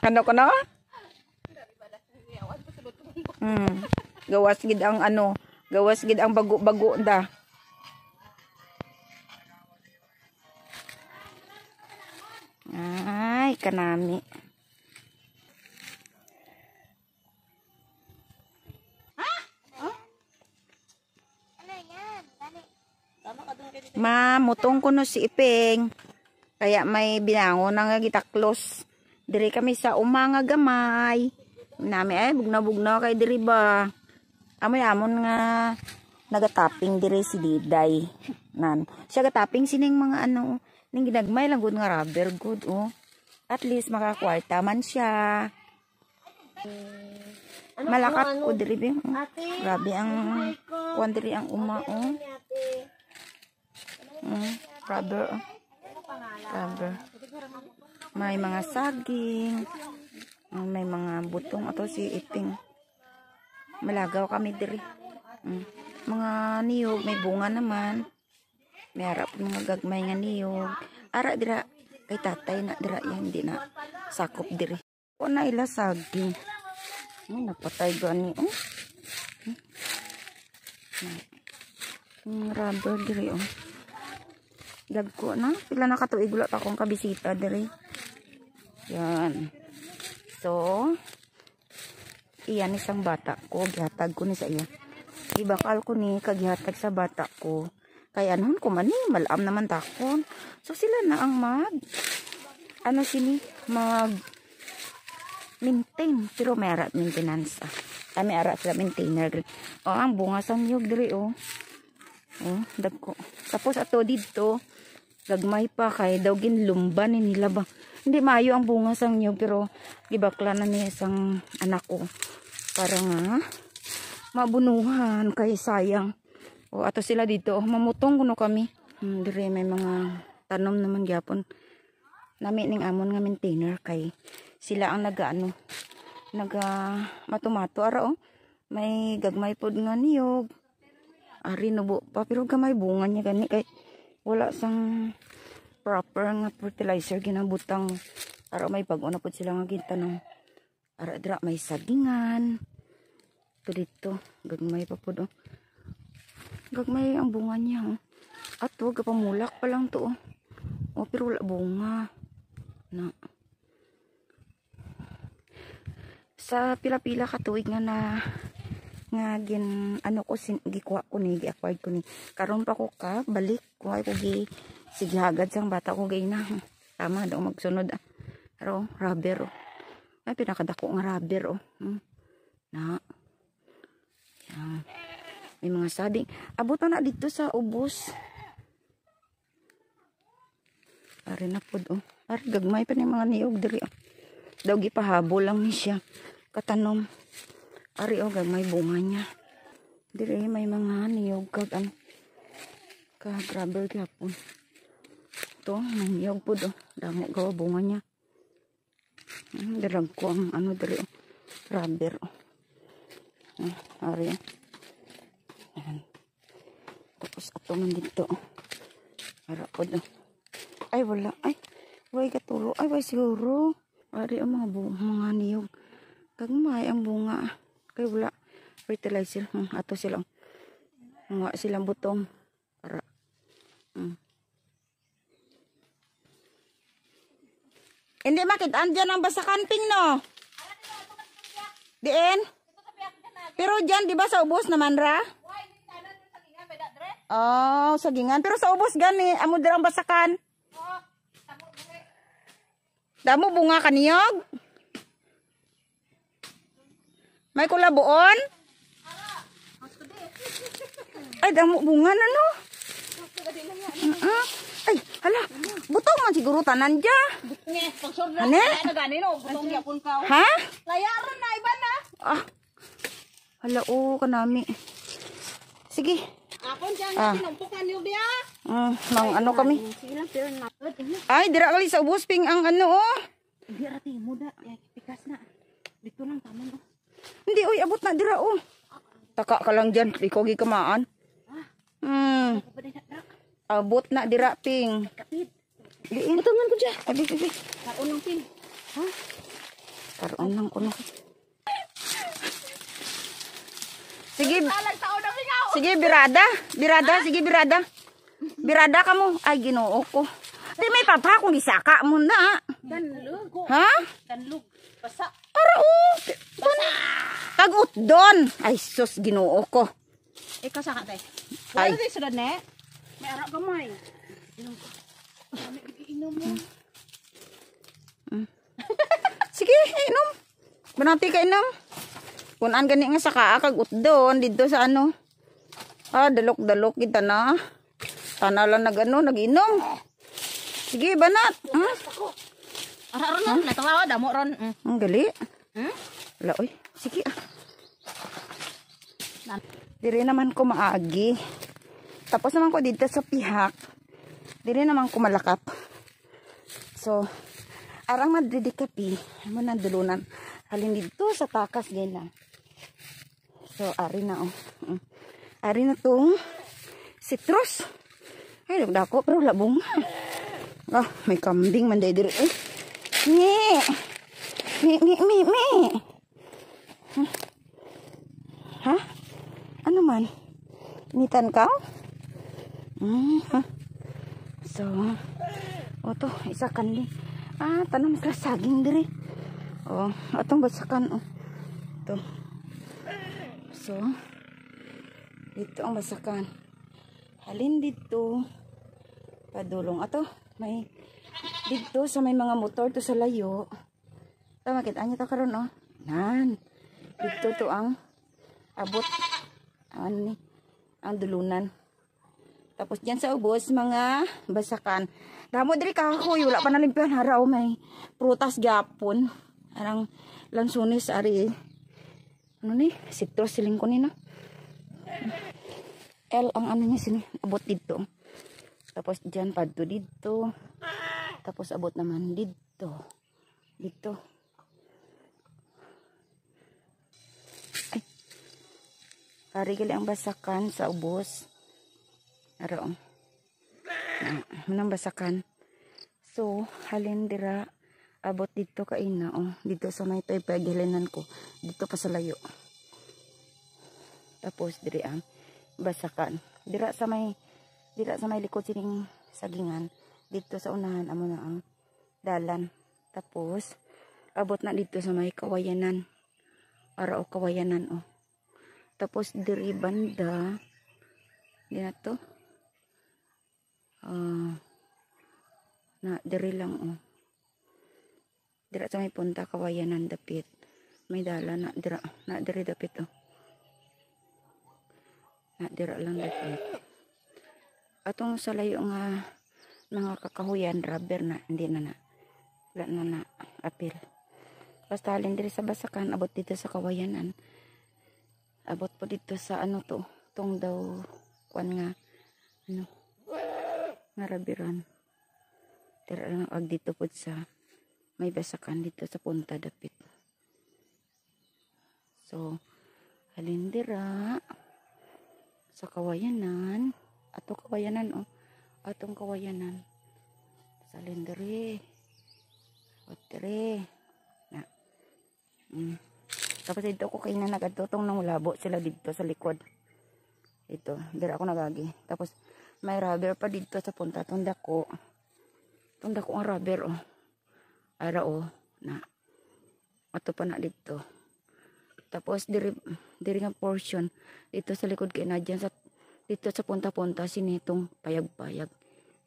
Kano ko na? Gawas gid ang ano, gawas gid ang bago-bago da. Ay, kanami. Mutong ko no si Iping. Kaya may binangon nga gitaklos. Diri kami sa umanga gamay. Nami ay bugna-bugna kay diri ba. Amoy amon nga nagataping diri si Diday. Nan. Siya gataping sining mga ano, ning ginagmay lang gud nga rubber good oh. At least makakwarta man siya. Malakat ko diri ba. Grabe ang kuan diri ang uma oh. Rubber. Rubber. May mga saging. May mga butong ato si Iping. Malagaw kami diri. Mga niyog, may bunga naman. May harap mga gagmay nga niyog. Ara dira kay tatay na dira yan, hindi na sakop diri. O na ila saging. Napatay gani oh. Rubber diri oh. Dagko na. Pila na katuig wala pa akong kabisita diri. Yan. So, iyan isang bata ko. Gihatag ko ni sa iya. Ibakal ko ni kagihatag sa bata ko. Kaya anon ko man eh. Malam naman takon. So, sila na ang ano sini? Maintain. Pero may arat maintenance. May arat sila maintainer. O, ang bunga sa niyog diri o. O, dagko. Tapos ato dito. Gagmay pa kay daw ginlumban ni nila ba. Hindi maayo ang bunga sang niyog pero gibakla na ni isang anak ko. Para nga mabunuhan kay sayang. O ato sila dito, mamutong kuno kami. Dire may mga tanom naman gyapon. Nami ning amon nga maintainer kay sila ang nagaano. Matumato ara oh. May gagmay pod nga niyog. Ari nubo pa pero gamay bunga niya gani kay wala sang proper nga fertilizer ginabutang ara may bag-o na pud sila nga gintanong ara dira may sagingan to dito gagmay pa pud oh. Gagmay ang bunga niya oh. At wag pamulak pa lang to oh. Oh pero wala bunga na sa pila-pila ka tuig nga ano ko gikuha ko ni gi-acquired ko ni karon pa ko ka balik ko ay ko gi sighagad sang bata ko gay na tama daw magsunod pero rubber oh. Ay pinakadako nga rubber oh. Na yan. May mga sading abot na dito sa ubos ari na pod oh. Ari gagmay pa ni mga niyog diri oh. Daw gipahabol lang ni siya katanom. Ari o gagmay bunga niya. Dire may mga niyog kag rubber gyapon. To may niyog pud oh. Damo gawa bunga niya. Dirag ko ang ano dire oh. Rubber oh. Ari. Tapos ato man dito oh. Ara pod oh. Ay wala ay. Way katulo ay way siguro. Ari ang mga niyog. Kagmay ang bunga. Kay wala fertilizer ato sila mga silang butong para hindi makitaan dyan ang basakan ping no diin pero dyan di ba sa ubos naman ra oh sagingan pero sa ubos gani amo dirang basakan damo bunga kaniyog. May kulabuon? Ay, damo bunga na no. Ay, hala. Butong man siguro tanan dya. Hane? Ha? Layaran na, iba na. Hala, kanami. Sige. Akon dyan na pinumpukan nyo biya. Mang ano kami? Ay, dira kali sa ubos ping ang ano oh. Dira ti muda, pikas na. Dito lang taman oh. Hindi, uy, abot na dira, oh. Taka ka lang dyan, ikaw gikamaan. Abot na dira, ping. Kapit. Diin. Butungan ko dyan. Abi. Kaunang ping. Ha? Karoon lang ko na. Sige. Sige, birada. Birada, sige, birada. Birada ka mo. Ay, Ginoo ko. Di may papa kung isaka mo na. Danlug. Ha? Danlug. Basa. Para Basa. Tagut doon. Ay, sus, Ginoo ko. Ikaw saka tayo. Ay. Wala tayo sunod ne. May arak gamay. Inom ko. Inom mo. Sige, inom. Banati ka inom. Kunan gani nga sa kaakagut doon. Dito sa ano. Dalok-dalok kita na. Sana lang nag-inom. Sige, banat. Ara ron, natawa damo ron. Ang gali. Wala, oy. Sige, Dire naman ko maagi. Tapos naman ko dito sa pihak. Dire naman ko malakap. So, arang madridikapi. Ano na dulunan. Halin dito sa takas gina. So, ari na Ari na tong citrus. Ay, dako pero labong. May kambing man day dire. Mi. Ha? Ano man? Nitan ka? So, to, isa kanli. Tanam sa saging dire. Atong basakan. To. So, dito ang basakan. Halin dito. Padulong. Ato, may dito sa may mga motor to sa layo. Tama, kita nyo to karon Nan. Dito to ang abot. Ano ni? Ang dulunan. Tapos dyan sa ubos, mga basakan. Damo diri kahoy, wala pa nalimpihan haraw, may prutas gyapon. Arang lansunis ari. Ano ni? Citrus siling ko ni na. L ang ano niya sini, abot dito. Tapos dyan padto dito. Tapos abot naman dito. Dito. Ay. Ari gali ang basakan sa ubos. Araw. Manang basakan. So, halin dira abot dito kaina dito sa may toy pagilinan ko. Dito pa sa layo. Tapos diri ang basakan. Dira sa may likod sining sagingan. Dito sa unahan amo na ang dalan. Tapos abot na dito sa may kawayanan. Araw kawayanan Tapos diri banda di na to. Na diri lang dira sa may punta kawayanan dapit. May dalan na diri dapit Na dira lang dapit. Atong sa layo nga mga kakahuyan rubber na hindi na wala na apil. Basta halin diri sa basakan abot dito sa kawayanan. Abot po dito sa tong daw kuan nga nga rabiran. Dira lang ag dito po sa may basakan dito sa punta dapit. So halin dira sa kawayanan. Atong kawayanan atong kawayanan. Sa halin diri. Otre. Na. Tapos dito ko kayo na nagadtotong nang labo sila dito sa likod. Ito, dira ako nagagi. Tapos may rubber pa dito sa punta. Tunda ko ang rubber Ara na. Ato pa na dito. Tapos diri nga portion dito sa likod kay na dyan dito sa punta-punta sinitong payag-payag.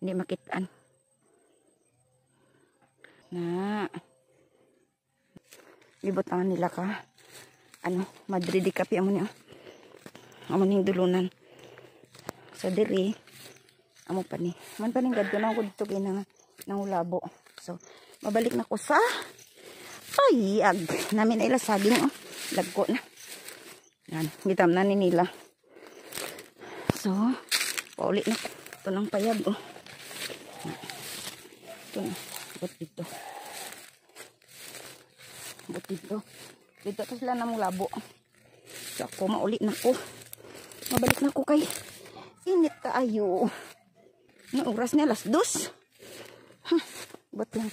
Hindi makitaan. Na. Libutangan nila ka. Madrid kapi amo niya. Amo ning dulunan. So diri amo pa ni. Man pa ning gadto na ko dito kay nang labo. So mabalik na ko sa payag. Namin ay lasaging lagko na. Yan, gitam na ni nila. So, pauli na ko. Ito ng payag Ito na. Bot dito. Dito to sila namong labo. So ako mauli na ko. Mabalik na ko kay init kaayo. Oras na 2:00. Bot lang.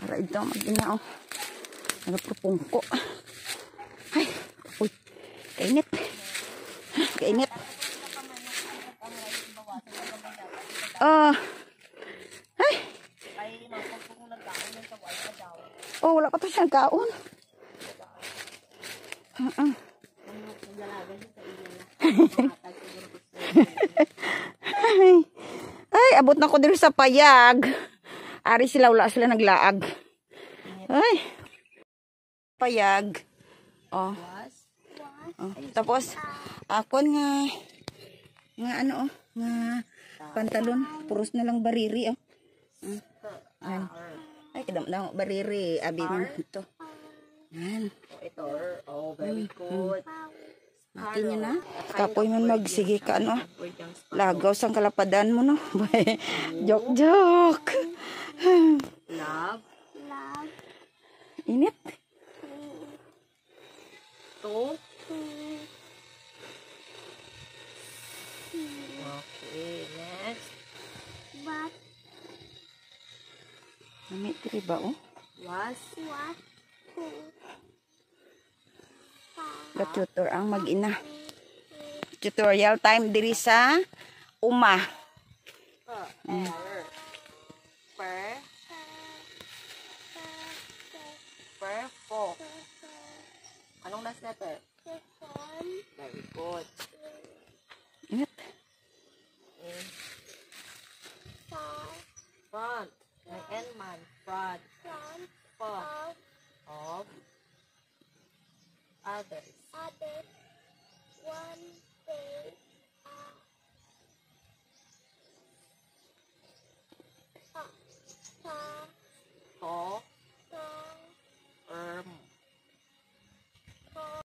Para ito mag-ina, oh. Nagapropungko. Ay, uy. Kainit. Kainit. Ay. Oh, wala pa to siyang kaon. Ay, abot na ko dito sa payag. Ari sila, wala sila naglaag. Ay. Payag. Oh. Tapos, akon nga ano, nga pantalon. Puros na lang bariri, oh. Ay, kadam-dam bariri. Abi mo ito. Yan. Ito, oh, very good. Mati niya na. Kapoy man magsige ka, ano. Lagaw sang kalapadan mo, no. Joke. Love. Init. Two. Okay, next. Namit diri ba, oh? Was. Tutor ang mag-ina. Tutorial time diri sa uma. Per. Fo. Anong last letter?